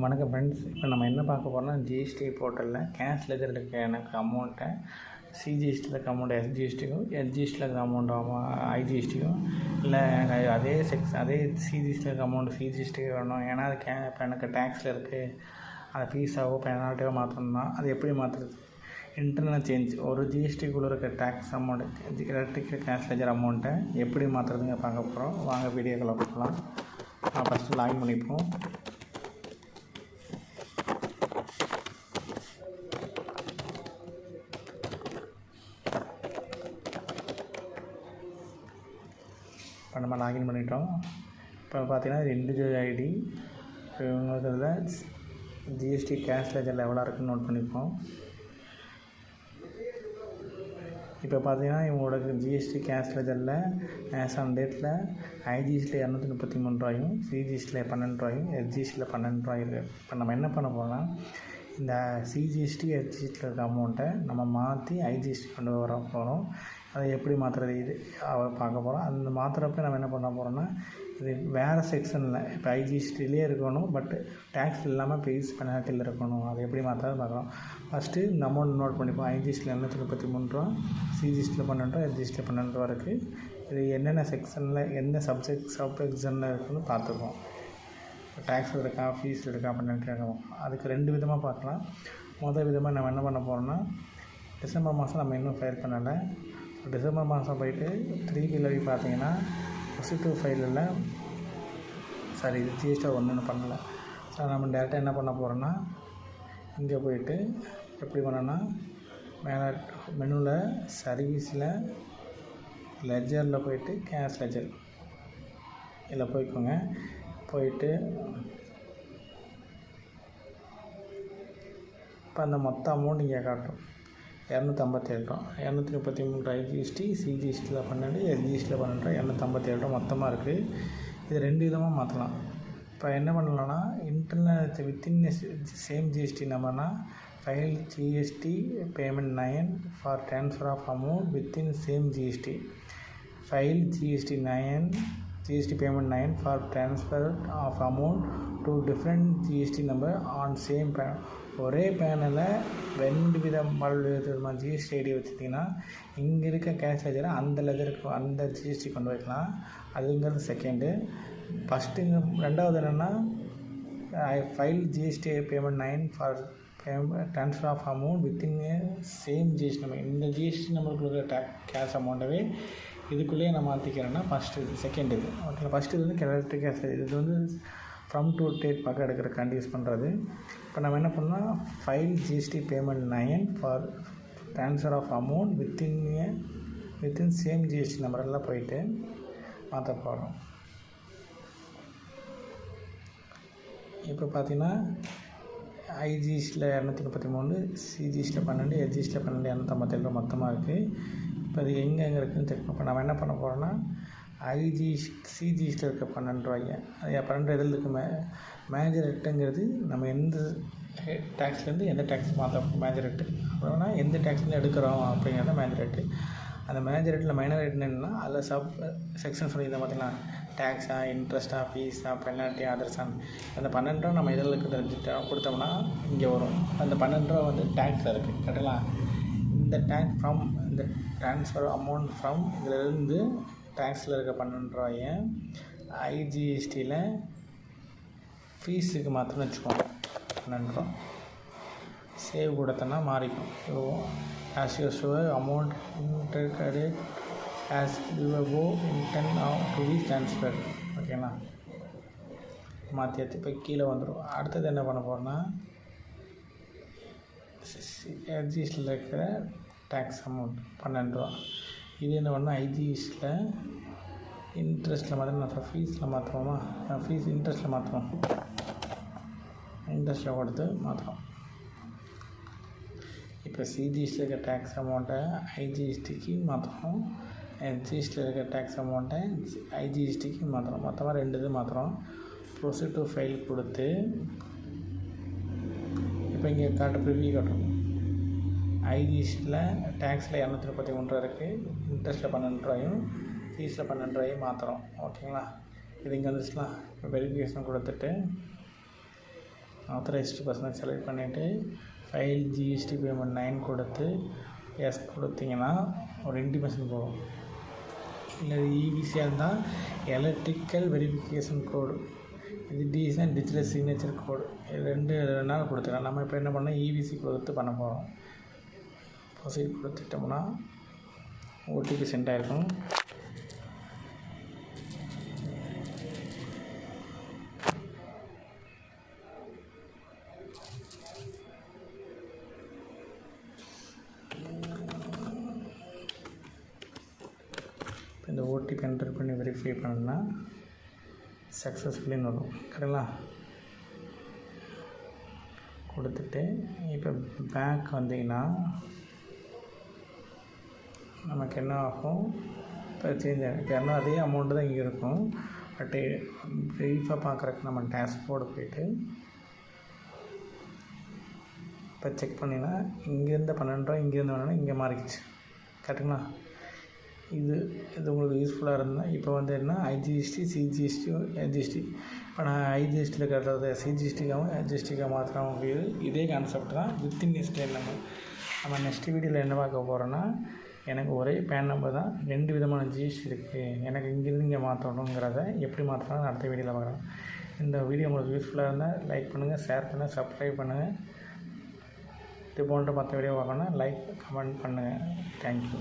வணக்கம் ஃப்ரெண்ட்ஸ். இப்போ நம்ம என்ன பார்க்க போகிறோம்னா, ஜிஎஸ்டி போர்ட்டலில் கேஷ் லெஜரில் இருக்க எனக்கு அமௌண்ட்டை சிஜிஎஸ்டியில் இருக்க அமௌண்ட்டு எஸ்ஜிஎஸ்டிக்கும், எஸ்ஜிஎஸ்டியில் இருக்க அமௌண்ட்டு ஐஜிஎஸ்டிக்கும், இல்லை எனக்கு அதே சிஜிஎஸ்டியில் இருக்க அமௌண்ட்டு சிஜிஎஸ்டிக்கு வேணும். ஏன்னா அது இப்போ எனக்கு டேக்ஸில் இருக்குது, அதை ஃபீஸாவோ பெனால்ட்டியோ மாற்றணும்னா அது எப்படி மாற்றுறது? இன்டர்னல் சேஞ்ச் ஒரு ஜிஎஸ்டிக்குள்ளே இருக்க tax amount electrical cash ledger அமௌண்ட்டை எப்படி மாற்றுறதுங்க பார்க்க போகிறோம். வாங்க வீடியோக்களை பார்க்கலாம். நான் ஃபஸ்ட்டு லாகின் பண்ணிப்போம். இப்போ நம்ம லாகின் பண்ணிட்டோம். இப்போ பார்த்தீங்கன்னா இது இண்டிவிஜுவல் ஐடி. இப்போ இவங்க ஜிஎஸ்டி கேஷ் லெஜரில் எவ்வளோ இருக்குன்னு நோட் பண்ணிப்போம். இப்போ பார்த்தீங்கன்னா இவங்களோட ஜிஎஸ்டி கேஷ் லெஜரில் ஆஸ் ஆன் டேட்டில் ஐஜிஎஸ்டியில் 233 ரூபாயும், சிஜிஎஸ்டியில் 12 ரூபாயும், எஸ்ஜிஎஸ்டியில் 12 ரூபாய் இருக்குது. இப்போ நம்ம என்ன பண்ண போகிறோம்னா, இந்த சிஜிஎஸ்டி எஸ்ஜிஎஸ்டியில் இருக்க அமௌண்ட்டை நம்ம மாற்றி ஐஜிஎஸ்டி கொண்டு வர போகிறோம். அதை எப்படி மாற்றுறது இது பார்க்க போகிறோம். அந்த மாற்றுறப்ப நம்ம என்ன பண்ண போகிறோம்னா, இது வேறு செக்ஷனில் இப்போ ஐஜிஎஸ்டிலே இருக்கணும், பட் டேக்ஸ் இல்லாமல் ஃபீஸ் பெனால்ட்டியில் இருக்கணும். அதை எப்படி மாற்றுறது பார்க்கலாம். ஃபஸ்ட்டு இந்த அமௌண்ட் நோட் பண்ணிப்போம். ஐஜிஎஸ்டியில் 233 ரூபா, சிஜிஎஸ்டியில் 12 ரூபா, எஸ்ஜிஎஸ்டியில் 12 ரூபா இருக்குது. இது என்னென்ன செக்ஷனில் எந்த சப் செக்ஷனில் இருக்குதுன்னு பார்த்துப்போம். டேக்ஸ் இருக்கா, ஃபீஸ் இருக்கா, பெனால்ட்டி இருக்கா. அதுக்கு 2 விதமாக பார்க்கலாம். முதல் விதமாக நம்ம என்ன பண்ண போகிறோம்னா, டிசம்பர் மாதம் நம்ம இன்னும் ஃபைல் பண்ணலை. டிசம்பர் மாதம் போயிட்டு 3B லெவி பார்த்தீங்கன்னா பொசிட்டிவ் ஃபைலில் இது ஜிஎஸ்டி ஒன்றுன்னு பண்ணலை. ஸோ நம்ம டேரெக்டாக என்ன பண்ண போகிறோன்னா, இங்கே போயிட்டு எப்படி பண்ணோன்னா, மேலே மெனுவில் சர்வீஸில் லெஜரில் போயிட்டு கேஷ் லெஜர் இதில் போய்க்கோங்க. போயிட்டு இப்போ அந்த மொத்த அமௌண்ட் இங்கே காட்டும் 257 ரூபா. 233 ஐஜிஎஸ்டி, சிஜிஎஸ்டியில் 12, எஸ்ஜிஎஸ்டியில் 12 ரூபா, 257 ரூபா மொத்தமாக இருக்குது. இது 2 விதமாக மாற்றலாம். இப்போ என்ன பண்ணலான்னா, இன்டர்னல் வித்தின் சேம் ஜிஎஸ்டி நம்பர்னா file GST payment 9 for transfer of amount within same GST. File GST 9 GST payment 9 for transfer of amount to different GST number on same PAN. ஒரே பேனில் 2 விதமான ஜிஎஸ்டி ஐடி வச்சுட்டிங்கன்னா, இங்கே இருக்க cash லெஜரை அந்த லெஜருக்கு அந்த GST கொண்டு வைக்கலாம். அதுங்கிறது செகண்டு. ஃபஸ்ட்டுங்க ரெண்டாவது என்னென்னா, file GST payment 9 for transfer of amount within same GST number. இந்த ஜிஎஸ்டி நம்பருக்குள்ள கேஷ் அமௌண்ட்டவே இதுக்குள்ளேயே நான் மாற்றிக்கிறேன்னா ஃபஸ்ட்டு இது. செகண்ட் இது ஓகே. ஃபஸ்ட்டு இது வந்து எலக்ட்ரிக் கேஷ். இது ஃப்ரம் டு டேட் பக்கம் எடுக்கிறக்காண்டி யூஸ் பண்ணுறது. இப்போ நம்ம என்ன பண்ணோம்னா, file GST payment 9 for transfer of amount within same GST நம்பரெல்லாம் போயிட்டு மாற்ற போகிறோம். இப்போ பார்த்தீங்கன்னா ஐஜிஎஸ்டியில் 233, சிஜிஎஸ்டியில் 12, எஸ்ஜிஎஸ்டியில் 12, 257 ரூபா மொத்தமாக இருக்குது. இப்போ அது எங்கே இருக்குதுன்னு செக் பண்ண. இப்போ நம்ம என்ன பண்ண போகிறோன்னா, சிஜிஎஸ்டியில் இருக்க 12 ரூபாய்க்கு அது 12 இதில் இருக்க மேஜர் ரேட்டுங்கிறது நம்ம எந்த டேக்ஸ்லேருந்து எந்த டேக்ஸ் மாற்ற மேஜர் ரேட்டு, அப்புறம்னா எந்த டேக்ஸ்லேருந்து எடுக்கிறோம் அப்படிங்கிறத மேஜர் ரேட்டு. அந்த மேஜர் ரேட்டில் மைனர் ரேட் என்னென்னா, அதில் சப் செக்ஷன் சொல்லியிருந்தேன் பார்த்தீங்கன்னா, டேக்ஸா, இன்ட்ரெஸ்ட்டா, ஃபீஸா, பெனால்ட்டி, அதர்ஸான். அந்த 12 ரூபா நம்ம இதில் இருக்கிற கொடுத்தோம்னா இங்கே வரும். அந்த 12 ரூபா வந்து டேக்ஸில் இருக்குது கரெக்டுங்களா. இந்த டேக்ஸ் ஃப்ரம் இந்த ட்ரான்ஸ்ஃபர் அமௌண்ட் ஃப்ரம் இதிலேருந்து டேக்ஸில் இருக்க 12 ரூபாயை ஐஜிஎஸ்டியில் ஃபீஸுக்கு மாற்றணும்னு வச்சுக்கோங்க. 12 ரூபா சேவ் கொடுத்தோன்னா மாறிக்கும். So as usual amount interceded as you intend to be transfer. ஓகேங்களா, மாற்றியாச்சு. இப்போ கீழே வந்துடும். அடுத்தது என்ன பண்ண போகிறோன்னா, எஸ்ஜிஎஸ்டியில் இருக்கிற டேக்ஸ் அமௌண்ட் 12 ரூபா. இது என்ன பண்ணால் ஐஜிஎஸ்டியில் இன்ட்ரெஸ்ட்டில் மாற்றணும். ஃபீஸில் மாற்றுவோமா, ஃபீஸ் இன்ட்ரெஸ்ட்டில் மாற்றுவோம். இன்ட்ரெஸ்ட்டில் கொடுத்து மாற்றுறோம். இப்போ சிஜிஎஸ்டியில் இருக்க டேக்ஸ் அமௌண்ட்டை ஐஜிஎஸ்டிக்கு மாற்றுறோம். எஸ்ஜிஎஸ்டியில் இருக்க டேக்ஸ் அமௌண்ட்டை ஐஜிஎஸ்டிக்கு மாற்றுறோம். மொத்தமாக 2 இது மாற்றுறோம். ப்ரொசீட் டு ஃபைல் கொடுத்து இப்போ இங்கே ப்ரிவியூ காட்டும். ஐஜிஎஸ்டியில் டேக்ஸில் 233 ரூபா இருக்குது, இன்ட்ரெஸ்ட்டில் 12 ரூபாயும், ஃபீஸில் 12 ரூபாயும் மாற்றுறோம். ஓகேங்களா, இது இங்கே வந்துச்சுலாம். இப்போ வெரிஃபிகேஷன் கொடுத்துட்டு ஆத்தரைஸ்டு பர்சனை செலக்ட் பண்ணிவிட்டு ஃபைல் ஜிஎஸ்டி பேமெண்ட் 9 கொடுத்து எஸ் கொடுத்தீங்கன்னா ஒரு இன்டிமேஷன் போகும். இல்லை இவிசியாக இருந்தால் எலக்ட்ரிக்கல் வெரிஃபிகேஷன் கோடு, இது டிஎஸ்னா டிஜிட்டல் சிக்னேச்சர் கோடு, இது ரெண்டு நாள் கொடுத்துக்கலாம். நம்ம இப்போ என்ன பண்ணோம், இவிசி கொடுத்து பண்ண போகிறோம். ப்ரொசீட் கொடுத்துட்டோம்னா ஓடிபி சென்ட் ஆகிருக்கும். இந்த ஓடிபி என்டர் பண்ணி வெரிஃபை பண்ணணும்னா சக்ஸஸ்ஃபுல்லின்னு வரும். கரெக்டுங்களா? கொடுத்துட்டு இப்போ பேங்க் வந்தீங்கன்னா நமக்கு என்ன ஆகும், இப்போ சேஞ்ச் ஆகும். இப்போ என்ன அதே அமௌண்ட்டு தான் இங்கே இருக்கும். பட் ப்ரீஃபாக பார்க்குறக்கு நம்ம டேஷ்போர்டு போய்ட்டு இப்போ செக் பண்ணிங்கன்னா இங்கேருந்து 12 ரூபா, இங்கேருந்து வேணும்னா இங்கே மாறிக்கிச்சு. கரெக்டுங்களா? இது உங்களுக்கு யூஸ்ஃபுல்லாக இருந்தால் இப்போ வந்து என்ன ஐஜிஎஸ்டி, சிஜிஎஸ்டி, எஸ்ஜிஎஸ்டி. இப்போ நான் ஐஜிஎஸ்டியில் கட்டுறது சிஜிஎஸ்டிக்காகவும் எஸ்ஜிஎஸ்டிக்காக மாத்திரம் இதே கான்செப்ட் தான். வித்தின் ஸ்டைல் நம்ம நெக்ஸ்ட் வீடியோவில் என்ன பார்க்க போகிறோன்னா, எனக்கு ஒரே பேன் நம்பர் தான் 2 விதமான ஜிஎஸ்டி இருக்குது, எனக்கு இங்கேருந்து இங்கே மாற்றணுங்கிறத எப்படி மாற்றணும்னு அடுத்த வீடியோவில் பார்க்குறேன். இந்த வீடியோ உங்களுக்கு யூஸ்ஃபுல்லாக இருந்தால் லைக் பண்ணுங்கள், ஷேர் பண்ணுங்கள், சப்ஸ்கிரைப் பண்ணுங்கள். இது போன்ற மற்ற வீடியோ பார்க்கணுன்னா லைக், கமெண்ட் பண்ணுங்கள். தேங்க்யூ.